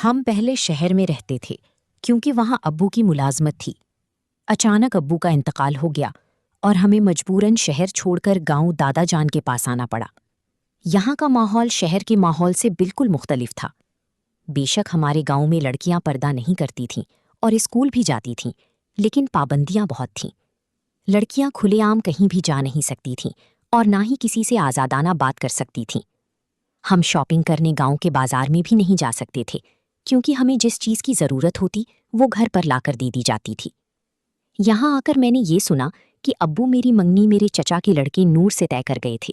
ہم پہلے شہر میں رہتے تھے کیونکہ وہاں ابو کی ملازمت تھی۔ اچانک ابو کا انتقال ہو گیا اور ہمیں مجبوراً شہر چھوڑ کر گاؤں دادا جان کے پاس آنا پڑا۔ یہاں کا ماحول شہر کے ماحول سے بالکل مختلف تھا۔ بے شک ہمارے گاؤں میں لڑکیاں پردہ نہیں کرتی تھیں اور اسکول بھی جاتی تھیں، لیکن پابندیاں بہت تھیں۔ لڑکیاں کھلے عام کہیں بھی جا نہیں سکتی تھیں اور نہ ہی کسی سے آزادانہ بات کر سکتی تھیں۔ ہم شاپنگ کرنے گاؤں کے بازار میں بھی نہیں جا سکتے تھے کیونکہ ہمیں جس چیز کی ضرورت ہوتی وہ گھر پر لا کر دے دی جاتی تھی۔ یہاں آ کر میں نے یہ سنا کہ ابو میری منگنی میرے چچا کے لڑکے نور سے طے کر گئے تھے۔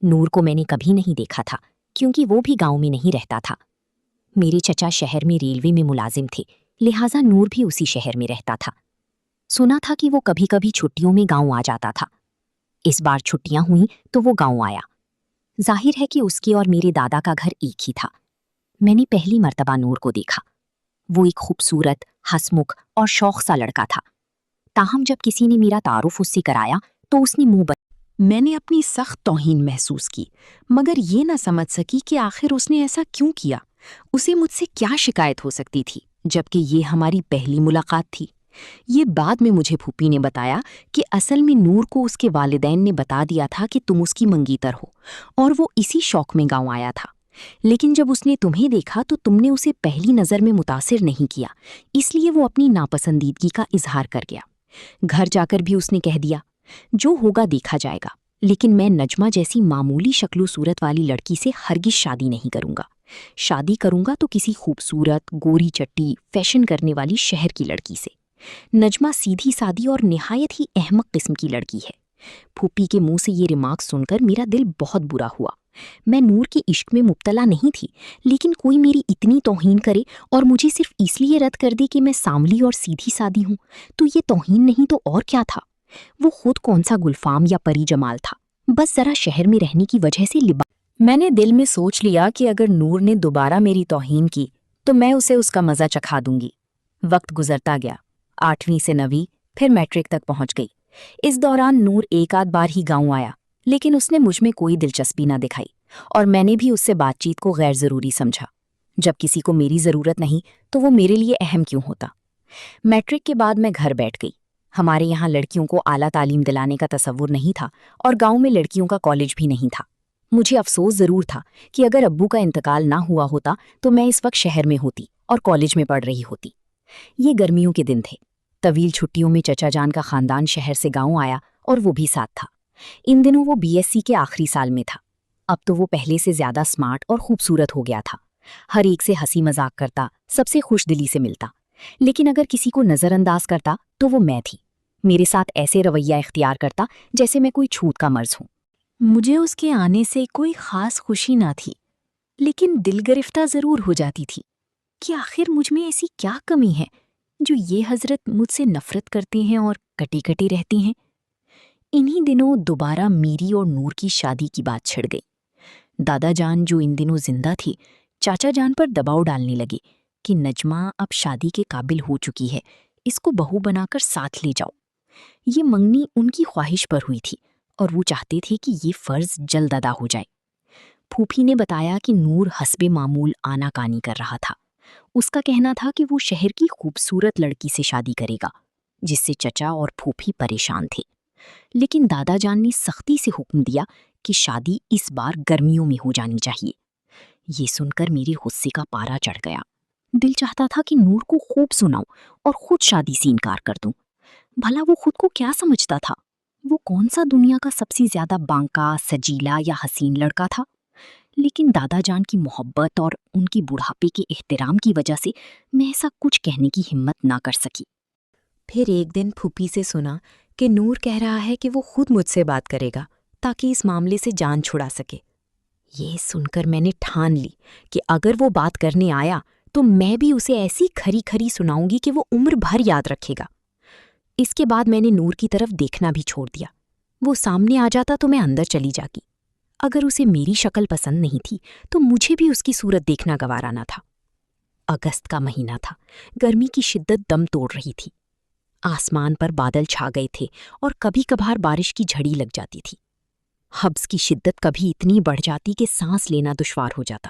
نور کو میں نے کبھی نہیں دیکھا تھا کیونکہ وہ بھی گاؤں میں نہیں رہتا تھا۔ میرے چچا شہر میں ریلوے میں ملازم تھے، لہٰذا نور بھی اسی شہر میں رہتا تھا۔ سنا تھا کہ وہ کبھی کبھی چھٹیوں میں گاؤں آ جاتا تھا۔ اس بار چھٹیاں ہوئیں تو وہ گاؤں آیا۔ ظاہر ہے کہ اس کے اور میرے دادا کا گھر ایک ہی تھا۔ میں نے پہلی مرتبہ نور کو دیکھا۔ وہ ایک خوبصورت، ہسمکھ اور شوخ سا لڑکا تھا۔ تاہم جب کسی نے میرا تعارف اس سے کرایا تو اس نے منہ میں نے اپنی سخت توہین محسوس کی، مگر یہ نہ سمجھ سکی کہ آخر اس نے ایسا کیوں کیا۔ اسے مجھ سے کیا شکایت ہو سکتی تھی جبکہ یہ ہماری پہلی ملاقات تھی۔ یہ بعد میں مجھے پھوپھی نے بتایا کہ اصل میں نور کو اس کے والدین نے بتا دیا تھا کہ تم اس کی منگیتر ہو اور وہ اسی شوق میں گاؤں آیا تھا، لیکن جب اس نے تمہیں دیکھا تو تم نے اسے پہلی نظر میں متاثر نہیں کیا، اس لیے وہ اپنی ناپسندیدگی کا اظہار کر گیا۔ گھر جا کر بھی اس نے کہہ دیا جو ہوگا دیکھا جائے گا، لیکن میں نجمہ جیسی معمولی شکل و صورت والی لڑکی سے ہرگز شادی نہیں کروں گا۔ شادی کروں گا تو کسی خوبصورت، گوری چٹی، فیشن کرنے والی شہر کی لڑکی سے۔ نجمہ سیدھی سادی اور نہایت ہی احمق قسم کی لڑکی ہے۔ پھوپھی کے منہ سے یہ ریمارک سن کر میرا دل بہت برا ہوا۔ میں نور کے عشق میں مبتلا نہیں تھی، لیکن کوئی میری اتنی توہین کرے اور مجھے صرف اس لیے رد کر دے کہ میں سانولی اور سیدھی سادی ہوں تو یہ توہین نہیں تو اور کیا تھا؟ وہ خود کون سا گلفام یا پری جمال تھا، بس ذرا شہر میں رہنے کی وجہ سے میں نے دل میں سوچ لیا کہ اگر نور نے دوبارہ میری توہین کی تو میں اسے اس کا مزہ چکھا دوں گی۔ وقت گزرتا گیا، 8ویں سے 9ویں، پھر میٹرک تک پہنچ گئی۔ اس دوران نور ایک آدھ بار ہی گاؤں آیا، لیکن اس نے مجھ میں کوئی دلچسپی نہ دکھائی اور میں نے بھی اس سے بات چیت کو غیر ضروری سمجھا۔ جب کسی کو میری ضرورت نہیں تو وہ میرے لیے اہم کیوں ہوتا؟ میٹرک کے بعد میں گھر بیٹھ گئی۔ ہمارے یہاں لڑکیوں کو اعلیٰ تعلیم دلانے کا تصور نہیں تھا اور گاؤں میں لڑکیوں کا کالج بھی نہیں تھا۔ مجھے افسوس ضرور تھا کہ اگر ابو کا انتقال نہ ہوا ہوتا تو میں اس وقت شہر میں ہوتی اور کالج میں پڑھ رہی ہوتی۔ یہ گرمیوں کے دن تھے۔ طویل چھٹیوں میں چچا جان کا خاندان شہر سے گاؤں آیا اور وہ بھی ساتھ تھا۔ ان دنوں وہ BSc کے آخری سال میں تھا۔ اب تو وہ پہلے سے زیادہ سمارٹ اور خوبصورت ہو گیا تھا۔ ہر ایک سے ہنسی مذاق کرتا، سب سے خوش دلی سے ملتا، لیکن اگر کسی کو نظر انداز کرتا تو وہ میں تھی۔ میرے ساتھ ایسے رویہ اختیار کرتا جیسے میں کوئی چھوت کا مرض ہوں۔ مجھے اس کے آنے سے کوئی خاص خوشی نہ تھی، لیکن دل گرفتہ ضرور ہو جاتی تھی کہ آخر مجھ میں ایسی کیا کمی ہے جو یہ حضرت مجھ سے نفرت کرتے ہیں اور کٹی کٹی رہتی ہیں۔ انہی دنوں دوبارہ میری اور نور کی شادی کی بات چھڑ گئی۔ دادا جان جو ان دنوں زندہ تھی، چاچا جان پر دباؤ ڈالنے لگے کہ نجمہ اب شادی کے قابل ہو چکی ہے، اس کو بہو بنا کر ساتھ لے جاؤ۔ یہ منگنی ان کی خواہش پر ہوئی تھی اور وہ چاہتے تھے کہ یہ فرض جلد ادا ہو جائے۔ پھوپھی نے بتایا کہ نور حسب معمول آنا کانی کر رہا تھا۔ اس کا کہنا تھا کہ وہ شہر کی خوبصورت لڑکی سے شادی کرے گا، جس سے چچا اور پھوپھی پریشان تھے، لیکن دادا جان نے سختی سے حکم دیا کہ شادی اس بار گرمیوں میں ہو جانی چاہیے۔ یہ سن کر میرے غصے کا پارا چڑھ گیا۔ دل چاہتا تھا کہ نور کو خوب سناؤں اور خود شادی سے انکار کر دوں۔ بھلا وہ خود کو کیا سمجھتا تھا؟ وہ کون سا دنیا کا سب سے زیادہ بانکا، سجیلا یا حسین لڑکا تھا؟ لیکن دادا جان کی محبت اور ان کی بڑھاپے کے احترام کی وجہ سے میں ایسا کچھ کہنے کی ہمت نہ کر سکی۔ پھر ایک دن پھوپھی سے سنا کہ نور کہہ رہا ہے کہ وہ خود مجھ سے بات کرے گا تاکہ اس معاملے سے جان چھڑا سکے۔ یہ سن کر میں نے ٹھان لی کہ اگر وہ بات کرنے آیا تو میں بھی اسے ایسی کھری کھری سناؤں گی کہ وہ عمر بھر یاد رکھے گا۔ اس کے بعد میں نے نور کی طرف دیکھنا بھی چھوڑ دیا۔ وہ سامنے آ جاتا تو میں اندر چلی جاتی۔ اگر اسے میری شکل پسند نہیں تھی تو مجھے بھی اس کی صورت دیکھنا گوارا نہ تھا۔ اگست کا مہینہ تھا، گرمی کی شدت دم توڑ رہی تھی۔ آسمان پر بادل چھا گئے تھے اور کبھی کبھار بارش کی جھڑی لگ جاتی تھی۔ حبس کی شدت کبھی اتنی بڑھ جاتی کہ سانس لینا دشوار ہو جاتا۔